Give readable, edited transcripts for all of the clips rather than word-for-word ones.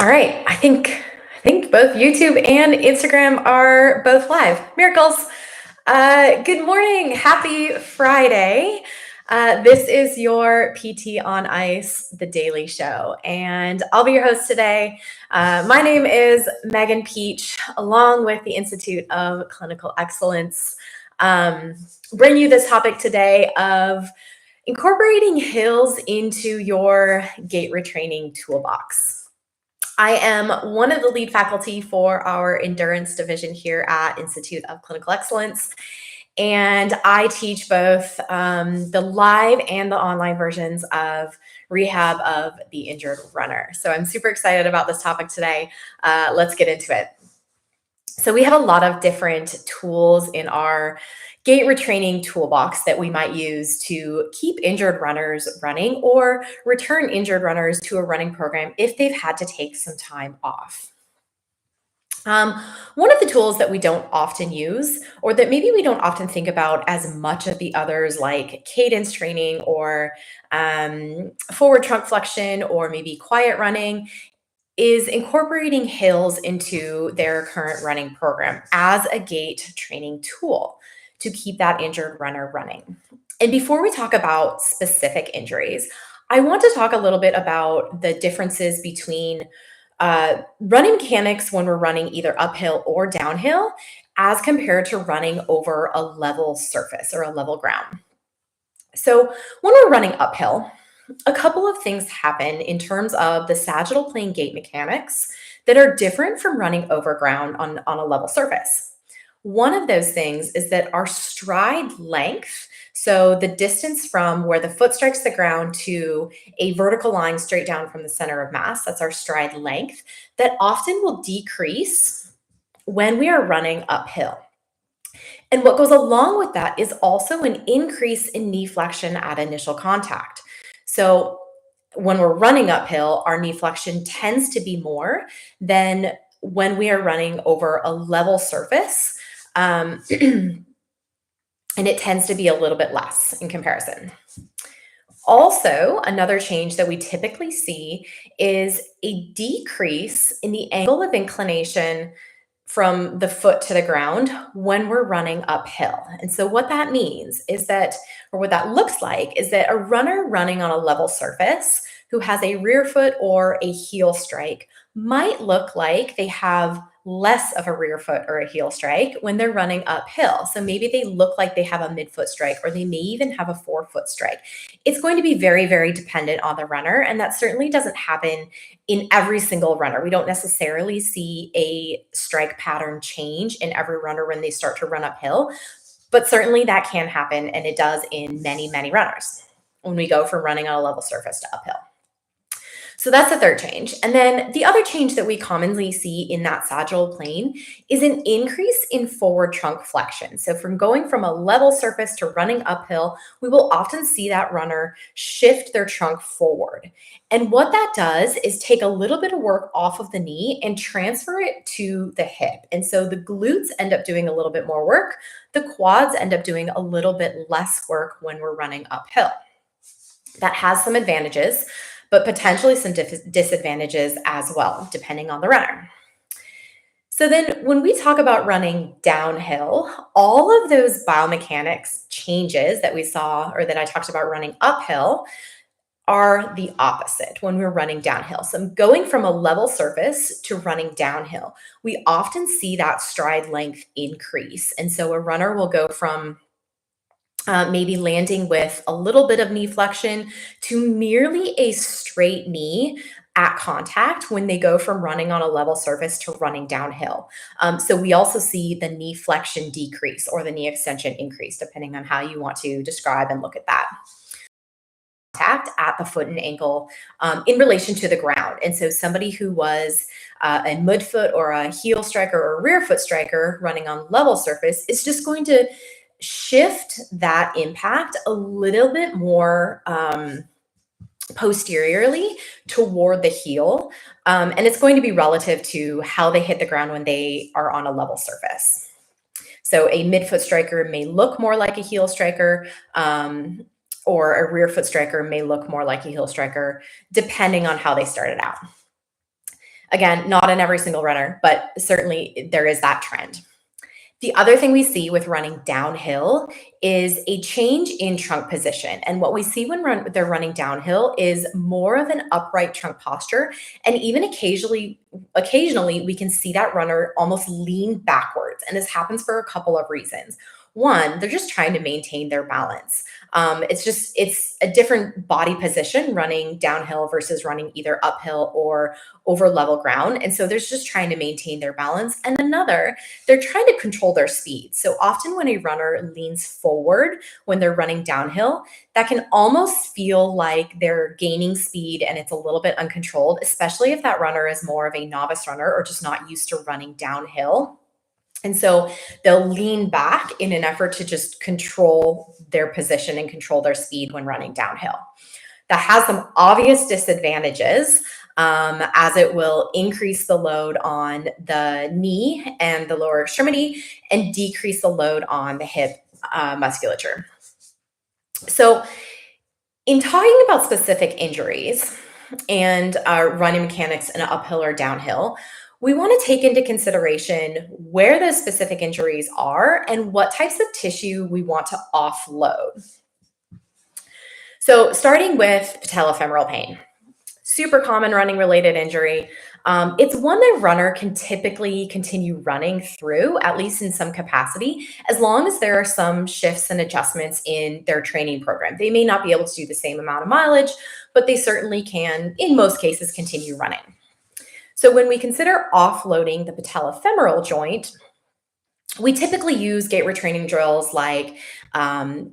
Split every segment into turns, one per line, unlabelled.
All right, I think both YouTube and Instagram are both live. Miracles. Good morning. Happy Friday. This is your PT on Ice, the daily show, and I'll be your host today. My name is Megan Peach, along with the Institute of Clinical Excellence. Um, bring you this topic today of incorporating hills into your gait retraining toolbox. I am one of the lead faculty for our endurance division here at Institute of Clinical Excellence, and I teach both the live and the online versions of rehab of the injured runner. So I'm super excited about this topic today. Let's get into it. So we have a lot of different tools in our gait retraining toolbox that we might use to keep injured runners running or return injured runners to a running program if they've had to take some time off. One of the tools that we don't often use, or that maybe we don't often think about as much of the others, like cadence training or forward trunk flexion, or maybe quiet running, is incorporating hills into their current running program as a gait training tool to keep that injured runner running. And before we talk about specific injuries, I want to talk a little bit about the differences between running mechanics when we're running either uphill or downhill as compared to running over a level surface or a level ground. So, when we're running uphill, a couple of things happen in terms of the sagittal plane gait mechanics that are different from running over ground on a level surface. One of those things is that our stride length, so the distance from where the foot strikes the ground to a vertical line straight down from the center of mass, that's our stride length, that often will decrease when we are running uphill. And what goes along with that is also an increase in knee flexion at initial contact. So when we're running uphill, our knee flexion tends to be more than when we are running over a level surface. And it tends to be a little bit less in comparison. Also, another change that we typically see is a decrease in the angle of inclination from the foot to the ground when we're running uphill. And so, what that means is that, or what that looks like, is that a runner running on a level surface who has a rear foot or a heel strike might look like they have less of a rear foot or a heel strike when they're running uphill. So maybe they look like they have a midfoot strike, or they may even have a forefoot strike. It's going to be very, very dependent on the runner. And that certainly doesn't happen in every single runner. We don't necessarily see a strike pattern change in every runner when they start to run uphill, but certainly that can happen. And it does in many, many runners when we go from running on a level surface to uphill. So that's the third change. And then the other change that we commonly see in that sagittal plane is an increase in forward trunk flexion. So from going from a level surface to running uphill, we will often see that runner shift their trunk forward. And what that does is take a little bit of work off of the knee and transfer it to the hip. And so the glutes end up doing a little bit more work. The quads end up doing a little bit less work when we're running uphill. That has some advantages, but potentially some disadvantages as well, depending on the runner. So then when we talk about running downhill, all of those biomechanics changes that we saw, or that I talked about running uphill, are the opposite when we're running downhill. So going from a level surface to running downhill, we often see that stride length increase. And so a runner will go from maybe landing with a little bit of knee flexion to nearly a straight knee at contact when they go from running on a level surface to running downhill. So we also see the knee flexion decrease or the knee extension increase, depending on how you want to describe and look at that. Contact at the foot and ankle in relation to the ground. And so somebody who was a midfoot or a heel striker or a rear foot striker running on level surface is just going to shift that impact a little bit more posteriorly toward the heel. And it's going to be relative to how they hit the ground when they are on a level surface. So a midfoot striker may look more like a heel striker, or a rear foot striker may look more like a heel striker, depending on how they started out. Again, not in every single runner, but certainly there is that trend. The other thing we see with running downhill is a change in trunk position. And what we see when they're running downhill is more of an upright trunk posture. And even occasionally, we can see that runner almost lean backwards. And this happens for a couple of reasons. One, they're just trying to maintain their balance. It's a different body position running downhill versus running either uphill or over level ground. And so they're just trying to maintain their balance. And another, they're trying to control their speed. So often when a runner leans forward when they're running downhill, that can almost feel like they're gaining speed and it's a little bit uncontrolled, especially if that runner is more of a novice runner or just not used to running downhill. And so they'll lean back in an effort to just control their position and control their speed when running downhill. That has some obvious disadvantages, as it will increase the load on the knee and the lower extremity and decrease the load on the hip musculature. So, in talking about specific injuries and running mechanics in uphill or downhill, we want to take into consideration where those specific injuries are and what types of tissue we want to offload. So, starting with patellofemoral pain, super common running related injury. It's one that a runner can typically continue running through, at least in some capacity, as long as there are some shifts and adjustments in their training program. They may not be able to do the same amount of mileage, but they certainly can, in most cases, continue running. So when we consider offloading the patellofemoral joint, we typically use gait retraining drills like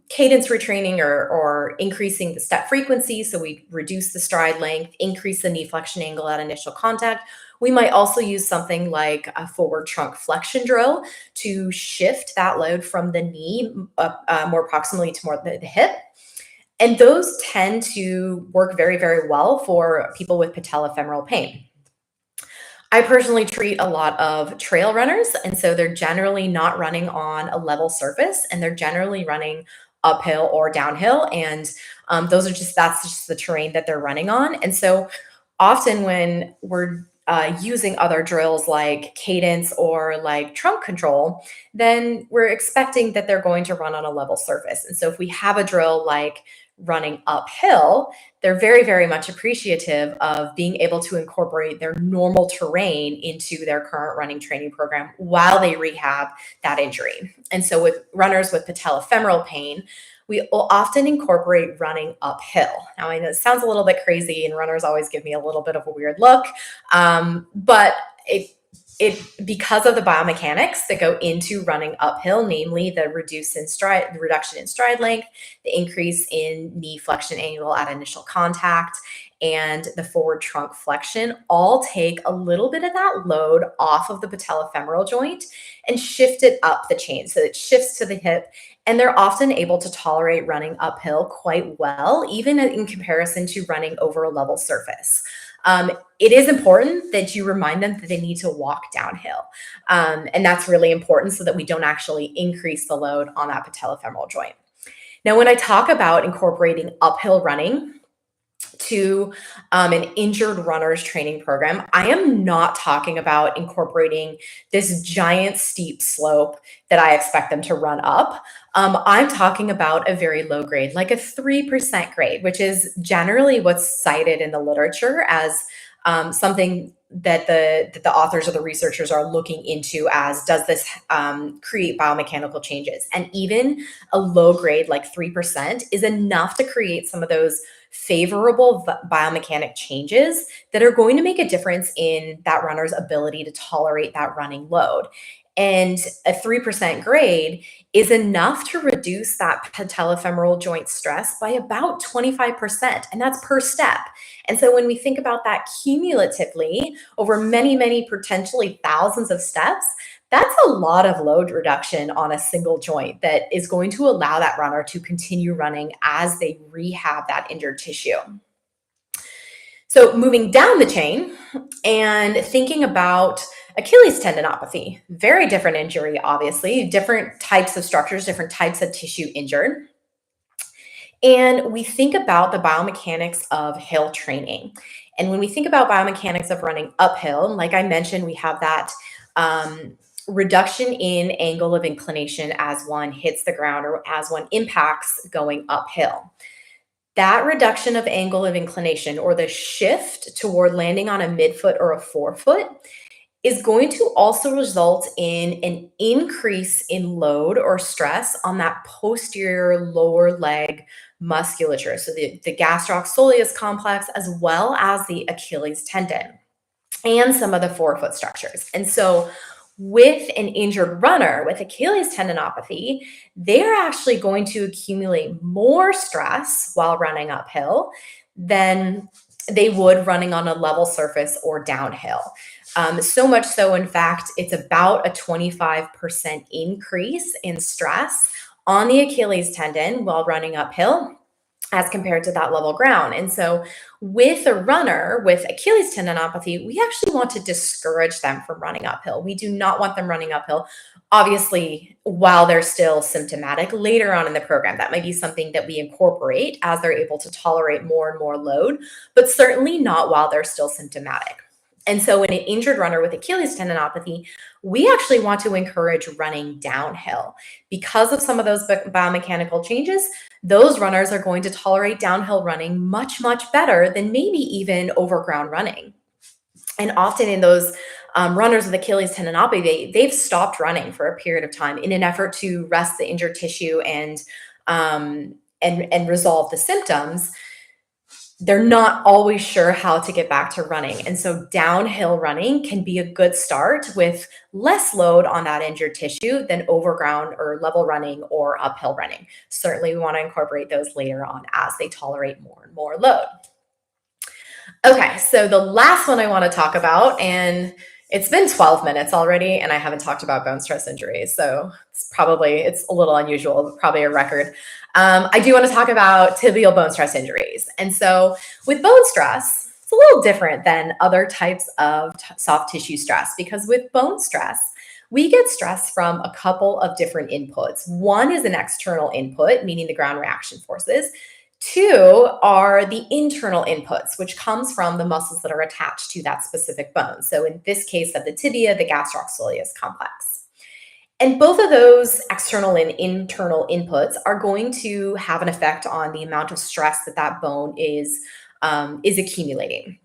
cadence retraining or increasing the step frequency. So we reduce the stride length, increase the knee flexion angle at initial contact. We might also use something like a forward trunk flexion drill to shift that load from the knee up more proximally to more the hip. And those tend to work very, very well for people with patellofemoral pain. I personally treat a lot of trail runners, and so they're generally not running on a level surface, and they're generally running uphill or downhill, and that's just the terrain that they're running on. And so often when we're using other drills like cadence or like trunk control, then we're expecting that they're going to run on a level surface. And so if we have a drill like running uphill, they're very, very much appreciative of being able to incorporate their normal terrain into their current running training program while they rehab that injury. And so with runners with patellofemoral pain, we will often incorporate running uphill. Now, I know it sounds a little bit crazy, and runners always give me a little bit of a weird look, but it because of the biomechanics that go into running uphill, namely the reduction in stride length, the increase in knee flexion angle at initial contact, and the forward trunk flexion, all take a little bit of that load off of the patellofemoral joint and shift it up the chain. So it shifts to the hip, and they're often able to tolerate running uphill quite well, even in comparison to running over a level surface. It is important that you remind them that they need to walk downhill. And that's really important so that we don't actually increase the load on that patellofemoral joint. Now, when I talk about incorporating uphill running to an injured runner's training program, I am not talking about incorporating this giant steep slope that I expect them to run up. I'm talking about a very low grade, like a 3% grade, which is generally what's cited in the literature as something that the authors or the researchers are looking into as, does this create biomechanical changes? And even a low grade like 3% is enough to create some of those favorable biomechanic changes that are going to make a difference in that runner's ability to tolerate that running load. And a 3% grade is enough to reduce that patellofemoral joint stress by about 25%, and that's per step. And so when we think about that cumulatively over many, many, potentially thousands of steps, that's a lot of load reduction on a single joint that is going to allow that runner to continue running as they rehab that injured tissue. So moving down the chain and thinking about Achilles tendinopathy, very different injury, obviously, different types of structures, different types of tissue injured. And we think about the biomechanics of hill training. And when we think about biomechanics of running uphill, like I mentioned, we have that reduction in angle of inclination as one hits the ground or as one impacts going uphill. That reduction of angle of inclination, or the shift toward landing on a midfoot or a forefoot, is going to also result in an increase in load or stress on that posterior lower leg musculature. So the gastrocsoleus complex, as well as the Achilles tendon and some of the forefoot structures. And so with an injured runner with Achilles tendinopathy, they're actually going to accumulate more stress while running uphill than they would running on a level surface or downhill. So much so, in fact, it's about a 25% increase in stress on the Achilles tendon while running uphill as compared to that level ground. And so with a runner with Achilles tendinopathy, we actually want to discourage them from running uphill. We do not want them running uphill, obviously, while they're still symptomatic. Later on in the program, that might be something that we incorporate as they're able to tolerate more and more load, but certainly not while they're still symptomatic. And so in an injured runner with Achilles tendinopathy, we actually want to encourage running downhill. Because of some of those biomechanical changes, those runners are going to tolerate downhill running much, much better than maybe even overground running. And often in those runners with Achilles tendinopathy, they've stopped running for a period of time in an effort to rest the injured tissue and resolve the symptoms. They're not always sure how to get back to running. And so downhill running can be a good start with less load on that injured tissue than overground or level running or uphill running. Certainly, we want to incorporate those later on as they tolerate more and more load. Okay, so the last one I want to talk about, and it's been 12 minutes already, and I haven't talked about bone stress injuries. So it's a little unusual, probably a record. I do want to talk about tibial bone stress injuries. And so with bone stress, it's a little different than other types of soft tissue stress, because with bone stress, we get stress from a couple of different inputs. One is an external input, meaning the ground reaction forces. Two are the internal inputs, which comes from the muscles that are attached to that specific bone. So in this case of the tibia, the gastrocsoleus complex. And both of those external and internal inputs are going to have an effect on the amount of stress that bone is accumulating.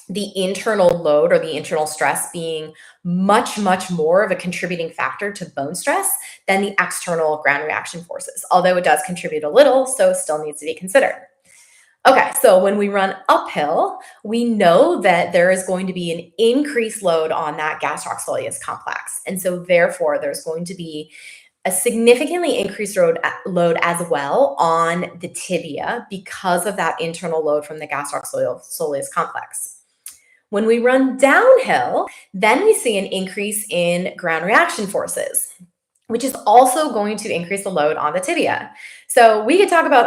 The internal load or the internal stress being much, much more of a contributing factor to bone stress than the external ground reaction forces, although it does contribute a little, so it still needs to be considered. Okay, so when we run uphill, we know that there is going to be an increased load on that gastrocsoleus complex. And so therefore, there's going to be a significantly increased load as well on the tibia because of that internal load from the gastrocsoleus complex. When we run downhill, then we see an increase in ground reaction forces, which is also going to increase the load on the tibia. So we could talk about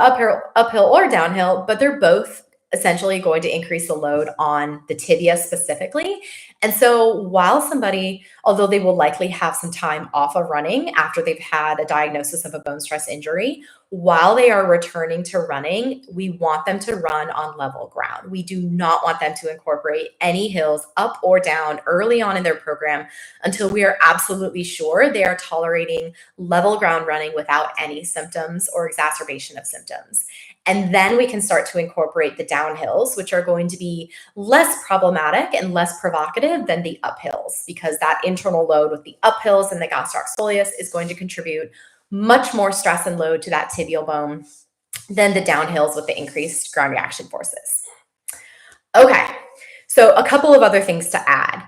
uphill or downhill, but they're both essentially going to increase the load on the tibia specifically. And so while somebody, although they will likely have some time off of running after they've had a diagnosis of a bone stress injury, while they are returning to running, we want them to run on level ground. We do not want them to incorporate any hills up or down early on in their program until we are absolutely sure they are tolerating level ground running without any symptoms or exacerbation of symptoms. And then we can start to incorporate the downhills, which are going to be less problematic and less provocative than the uphills, because that internal load with the uphills and the gastrocsoleus is going to contribute much more stress and load to that tibial bone than the downhills with the increased ground reaction forces. Okay, so a couple of other things to add.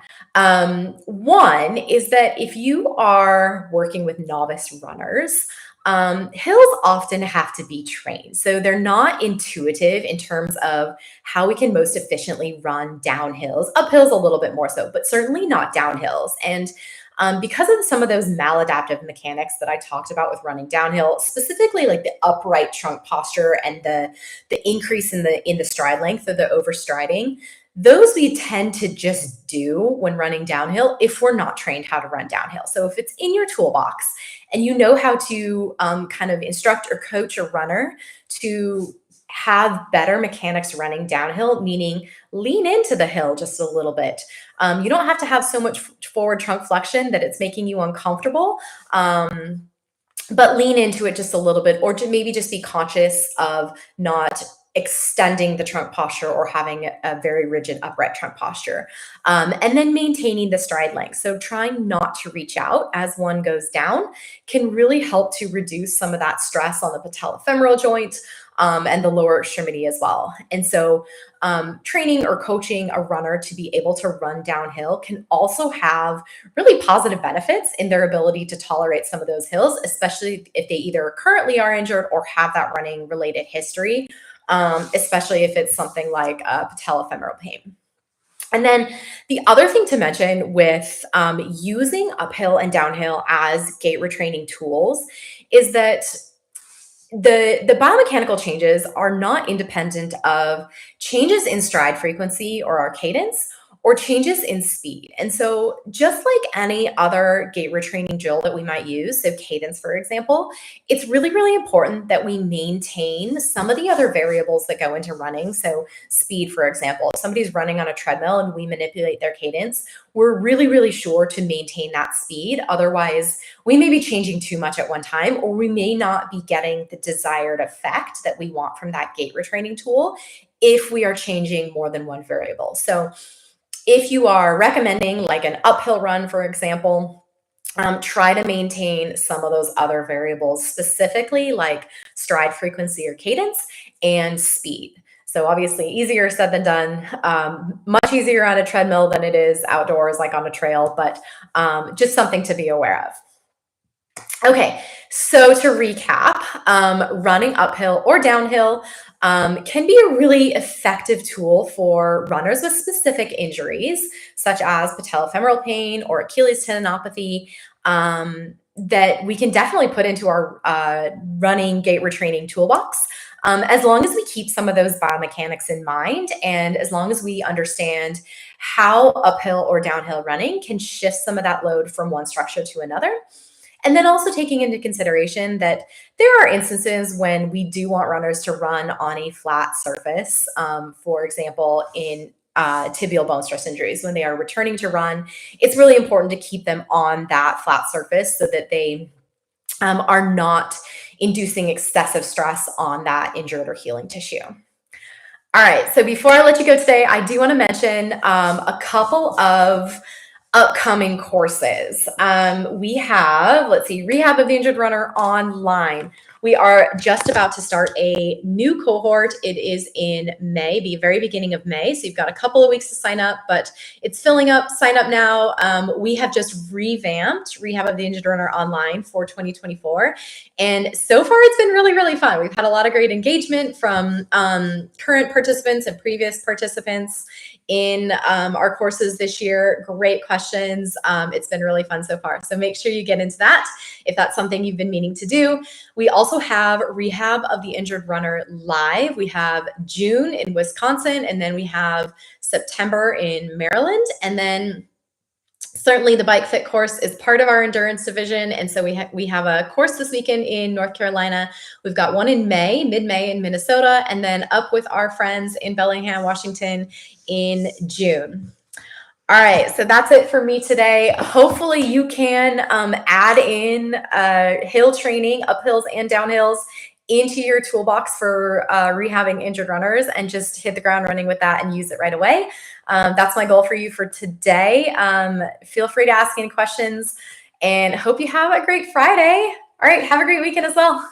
One is that if you are working with novice runners, hills often have to be trained. So they're not intuitive in terms of how we can most efficiently run downhills. Uphills a little bit more so, but certainly not downhills. And because of some of those maladaptive mechanics that I talked about with running downhill, specifically like the upright trunk posture and the increase in the stride length or the overstriding, those we tend to just do when running downhill if we're not trained how to run downhill. So if it's in your toolbox and you know how to kind of instruct or coach a runner to have better mechanics running downhill, meaning lean into the hill just a little bit. You don't have to have so much forward trunk flexion that it's making you uncomfortable. But lean into it just a little bit, or to maybe just be conscious of not extending the trunk posture or having a very rigid upright trunk posture. And then maintaining the stride length. So trying not to reach out as one goes down can really help to reduce some of that stress on the patellofemoral joint and the lower extremity as well. And so training or coaching a runner to be able to run downhill can also have really positive benefits in their ability to tolerate some of those hills, especially if they either currently are injured or have that running related history, especially if it's something like patellofemoral pain. And then the other thing to mention with using uphill and downhill as gait retraining tools is that the biomechanical changes are not independent of changes in stride frequency or our cadence or changes in speed. And so just like any other gait retraining drill that we might use, so cadence, for example, it's really, really important that we maintain some of the other variables that go into running. So speed, for example, if somebody's running on a treadmill and we manipulate their cadence, we're really, really sure to maintain that speed. Otherwise, we may be changing too much at one time, or we may not be getting the desired effect that we want from that gait retraining tool if we are changing more than one variable. So if you are recommending like an uphill run, for example, try to maintain some of those other variables, specifically like stride frequency or cadence and speed. So obviously easier said than done, much easier on a treadmill than it is outdoors, like on a trail, but just something to be aware of. Okay, so to recap, running uphill or downhill can be a really effective tool for runners with specific injuries, such as patellofemoral pain or Achilles tendinopathy, that we can definitely put into our running gait retraining toolbox. As long as we keep some of those biomechanics in mind, and as long as we understand how uphill or downhill running can shift some of that load from one structure to another. And then also taking into consideration that there are instances when we do want runners to run on a flat surface. For example, in tibial bone stress injuries, when they are returning to run, it's really important to keep them on that flat surface so that they are not inducing excessive stress on that injured or healing tissue. All right, so before I let you go today, I do want to mention a couple of upcoming courses. We have, let's see, Rehab of the Injured Runner online. We are just about to start a new cohort. It is in May, the very beginning of May. So you've got a couple of weeks to sign up, but it's filling up. Sign up now. We have just revamped Rehab of the Injured Runner online for 2024. And so far, it's been really, really fun. We've had a lot of great engagement from current participants and previous participants in our courses this year. Great questions. It's been really fun so far. So make sure you get into that if that's something you've been meaning to do. We also have Rehab of the Injured Runner live. We have June in Wisconsin, and then we have September in Maryland. And then certainly the Bike Fit course is part of our endurance division. And so we have a course this weekend in North Carolina. We've got one in May, mid-May in Minnesota, and then up with our friends in Bellingham, Washington in June. All right, so that's it for me today. Hopefully you can add in hill training, uphills and downhills into your toolbox for rehabbing injured runners and just hit the ground running with that and use it right away. That's my goal for you for today. Feel free to ask any questions and hope you have a great Friday. All right, have a great weekend as well.